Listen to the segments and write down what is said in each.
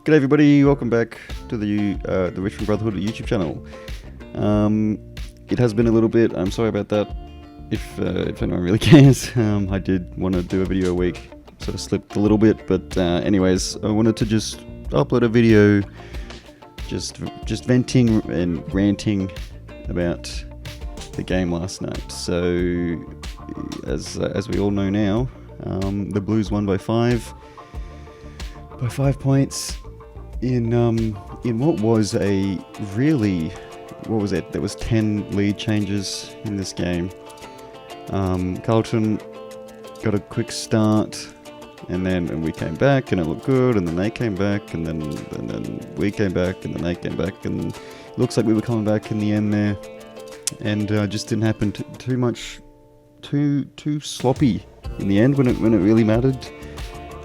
G'day everybody, welcome back to the Richmond Brotherhood YouTube channel. It has been a little bit, I'm sorry about that, if anyone really cares. I did want to do a video a week, sort of slipped a little bit, but anyways, I wanted to just upload a video just venting and ranting about the game last night. So, as we all know now, the Blues won by 5 points in what was a really, what was it? There was 10 lead changes in this game. Carlton got a quick start, and then we came back, and it looked good, and then they came back, and then we came back, and then they came back, and it looks like we were coming back in the end there, and just didn't happen too sloppy in the end when it really mattered.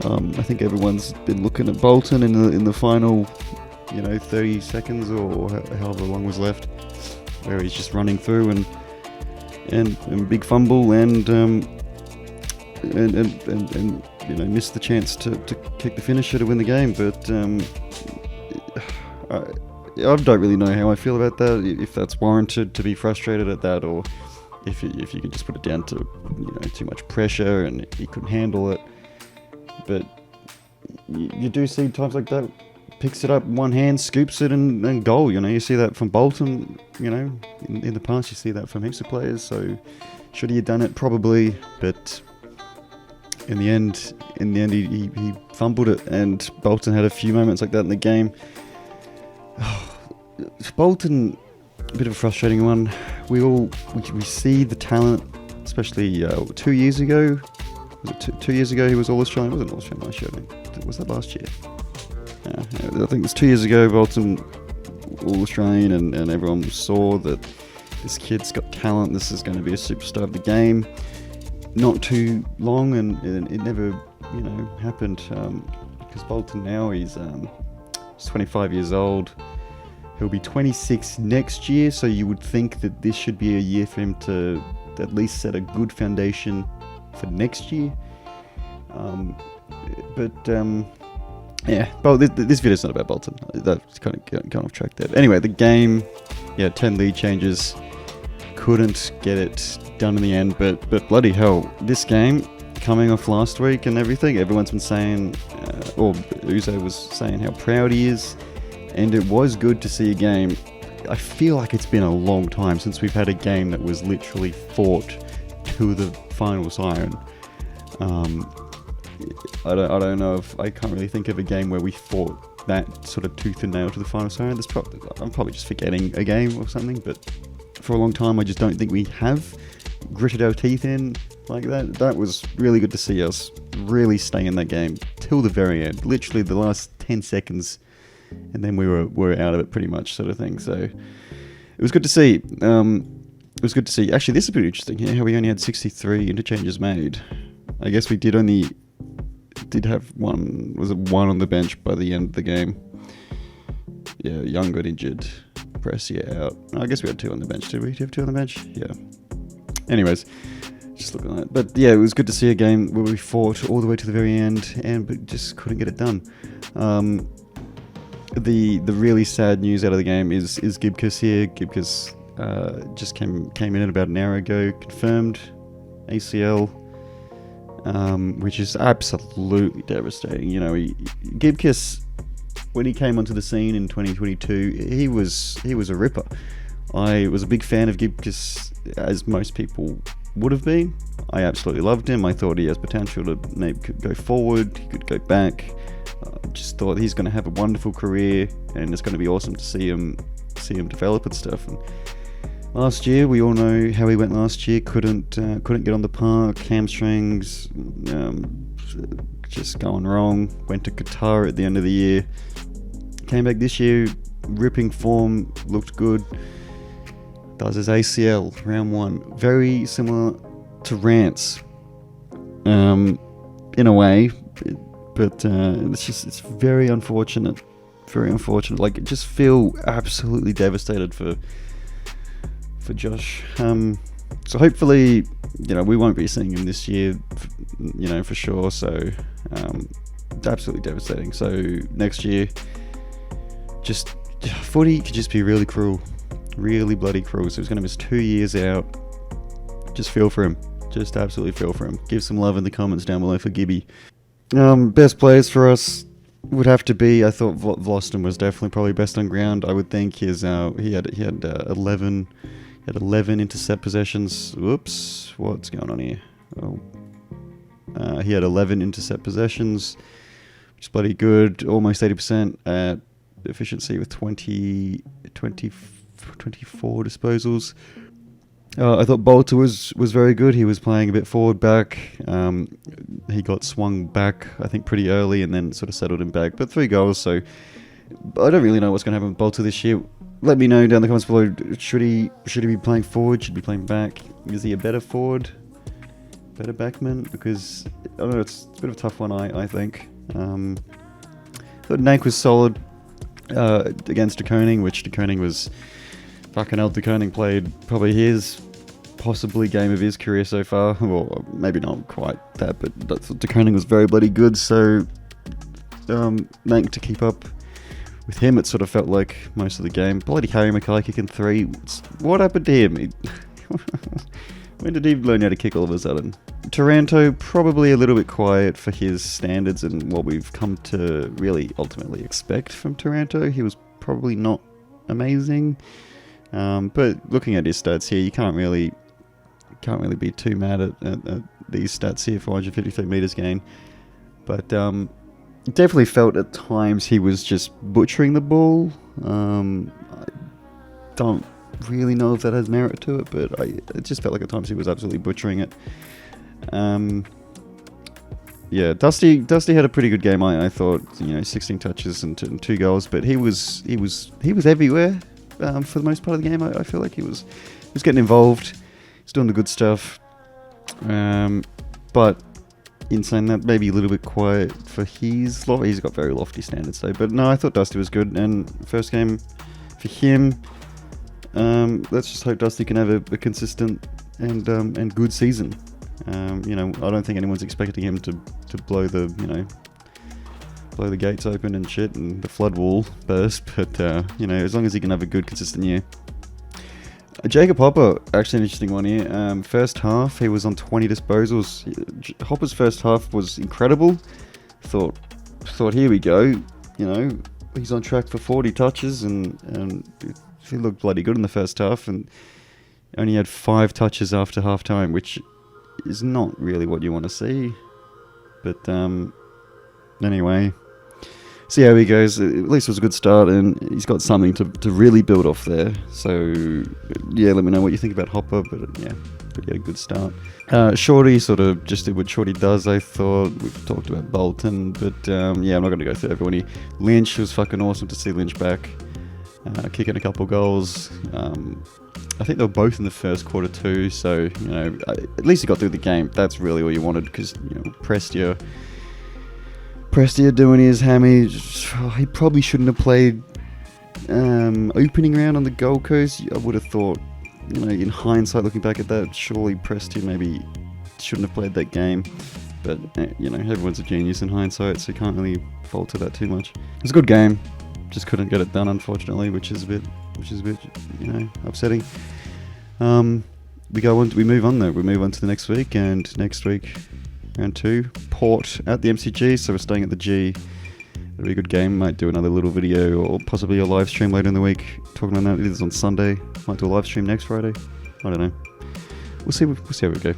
I think everyone's been looking at Bolton in the final, 30 seconds or however long was left, where he's just running through and big fumble and missed the chance to kick the finisher to win the game. But I don't really know how I feel about that. If that's warranted to be frustrated at that, or if you can just put it down to too much pressure and he couldn't handle it. But you do see times like that, picks it up one hand, scoops it, and goal. You see that from Bolton. In the past you see that from heaps of players. So should he have done it? Probably. But in the end he fumbled it, and Bolton had a few moments like that in the game. Bolton, a bit of a frustrating one. We see the talent, especially 2 years ago. Was it 2 years ago he was All-Australian? Wasn't All-Australian last year? Was that last year? I think it was 2 years ago, Bolton All-Australian, and everyone saw that this kid's got talent, this is going to be a superstar of the game. Not too long, and it never, happened, because Bolton now, he's 25 years old. He'll be 26 next year, so you would think that this should be a year for him to at least set a good foundation for next year. But this video's not about Bolton. That's kind of gone off track there. But anyway, the game, 10 lead changes, couldn't get it done in the end. But bloody hell, this game coming off last week and everything, everyone's been saying, or Uzo was saying how proud he is, and it was good to see a game. I feel like it's been a long time since we've had a game that was literally fought to the final siren. I don't know if I can't really think of a game where we fought that sort of tooth and nail to the final siren. I'm probably just forgetting a game or something, but for a long time I just don't think we have gritted our teeth in like that. That was really good to see us really stay in that game till the very end, literally the last 10 seconds, and then we were out of it pretty much, sort of thing. So it was good to see. It was good to see. Actually, this is pretty interesting here, how we only had 63 interchanges made. I guess we did have one on the bench by the end of the game. Yeah, Young got injured. Pressia out. I guess we had 2 on the bench. Did we have 2 on the bench? Yeah. Anyways, just looking at that. But yeah, it was good to see a game where we fought all the way to the very end, but just couldn't get it done. The really sad news out of the game is Gibcus here. Gibcus just came in about an hour ago, confirmed ACL, which is absolutely devastating. Gibcus, when he came onto the scene in 2022, he was a ripper. I was a big fan of Gibcus, as most people would have been. I absolutely loved him. I thought he has potential to maybe go forward, he could go back. Just thought he's going to have a wonderful career, and it's going to be awesome to see him develop and stuff. And last year, we all know how he went last year. Couldn't get on the park, hamstrings, just going wrong. Went to Qatar at the end of the year. Came back this year, ripping form, looked good. Does his ACL round 1, very similar to Rance, in a way, but it's very unfortunate. Very unfortunate. Like, I just feel absolutely devastated for Josh. So hopefully, we won't be seeing him this year, for sure. So absolutely devastating. So next year, just footy could just be really cruel, really bloody cruel. So he's going to miss 2 years out. Just feel for him. Just absolutely feel for him. Give some love in the comments down below for Gibby. Best players for us would have to be, I thought Vlosten was definitely probably best on ground. I would think he had 11 intercept possessions. Whoops, what's going on here? Oh, he had 11 intercept possessions, which is bloody good. Almost 80% at efficiency with 24 disposals. I thought Bolter was very good. He was playing a bit forward back. He got swung back, I think, pretty early and then sort of settled him back. But 3 goals, so I don't really know what's going to happen with Bolter this year. Let me know down in the comments below. Should he be playing forward? Should he be playing back? Is he a better forward? Better backman? Because, I don't know, it's a bit of a tough one, I think. I thought Nank was solid against De Koning, which De Koning was... Fucking hell, De Koning played probably his, possibly game of his career so far. Well, maybe not quite that, but De Koning was very bloody good. So, Nank to keep up with him, it sort of felt like most of the game. Bloody Harry Mackay kicking 3. What happened to him? When did he learn how to kick all of a sudden? Taranto, probably a little bit quiet for his standards and what we've come to really ultimately expect from Taranto. He was probably not amazing. But looking at his stats here, you can't really be too mad at these stats here. 453 meters gain, but it definitely felt at times he was just butchering the ball. I don't really know if that has merit to it, but it just felt like at times he was absolutely butchering it. Yeah, Dusty had a pretty good game. I thought, 16 touches and 2 goals, but he was everywhere. For the most part of the game, I feel like he was getting involved. He's doing the good stuff. But in saying that, maybe a little bit quiet for his lofty. He's got very lofty standards though. But no, I thought Dusty was good. And first game for him. Let's just hope Dusty can have a consistent and good season. I don't think anyone's expecting him to blow the blow the gates open and shit and the flood wall burst, but as long as he can have a good consistent year. Jacob Hopper, actually an interesting one here. First half he was on 20 disposals. Hopper's first half was incredible. Thought here we go, he's on track for 40 touches and he looked bloody good in the first half and only had 5 touches after half time, which is not really what you want to see, but anyway, see how he goes. At least it was a good start, and he's got something to really build off there. So, yeah, let me know what you think about Hopper, but yeah, he had a good start. Shorty sort of just did what Shorty does, I thought. We've talked about Bolton, but yeah, I'm not going to go through everyone here. Lynch was fucking awesome to see Lynch back, kicking a couple goals. I think they were both in the first quarter too, so, at least he got through the game. That's really what you wanted, because, Prestia doing his hammy. He probably shouldn't have played opening round on the Gold Coast. I would have thought, in hindsight, looking back at that, surely Prestia maybe shouldn't have played that game. But, everyone's a genius in hindsight, so you can't really fault to that too much. It was a good game. Just couldn't get it done, unfortunately, which is a bit, upsetting. We move on though. We move on to the next week, and next week, round 2, Port at the MCG, so we're staying at the G. It'll be a good game. Might do another little video or possibly a live stream later in the week talking about that. It is on Sunday. Might do a live stream next Friday. I don't know. We'll see how we go.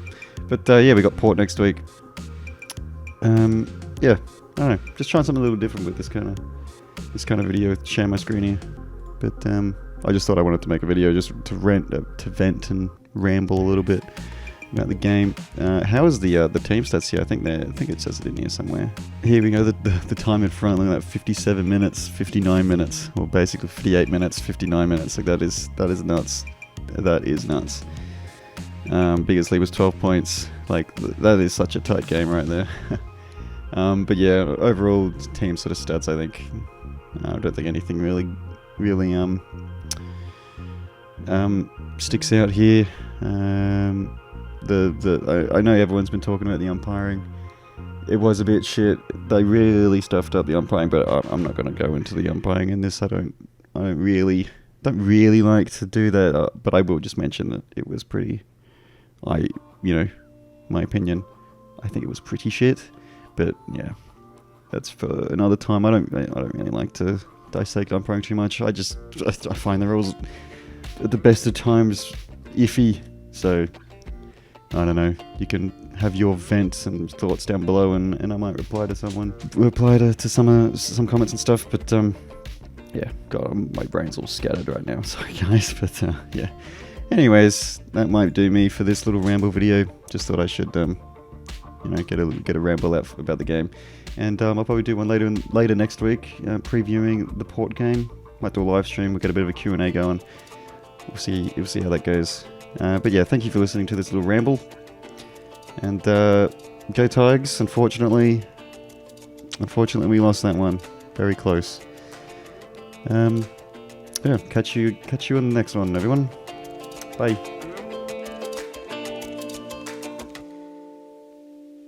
But yeah, we got Port next week. Yeah, I don't know. Just trying something a little different with this kind of video. Share my screen here. But I just thought I wanted to make a video just to vent and ramble a little bit about the game. How is the team stats here? I think it says it in here somewhere. Here we go. The time in front, looking at 57 minutes, 59 minutes, or basically 58 minutes, 59 minutes. Like that is nuts. That is nuts. Biggest lead was 12 points. Like that is such a tight game right there. But yeah, overall team sort of stats. I think I don't think anything really sticks out here. I know everyone's been talking about the umpiring. it was a bit shit. They really stuffed up the umpiring, but I'm not going to go into the umpiring in this. I don't really like to do that, but I will just mention that it was pretty. My opinion, I think it was pretty shit. But yeah, that's for another time. I don't really like to dissect umpiring too much. I find the rules at the best of times iffy. So I don't know. You can have your vents and thoughts down below, and I might reply to some comments and stuff. But yeah, God, my brain's all scattered right now. Sorry guys, but yeah. Anyways, that might do me for this little ramble video. Just thought I should get a ramble out about the game, and I'll probably do one later next week, previewing the port game. Might do a live stream. We'll get a bit of a Q&A going. We'll see how that goes. But yeah, thank you for listening to this little ramble. And go Tigers. Unfortunately, we lost that one. Very close. Yeah, catch you on the next one, everyone. Bye.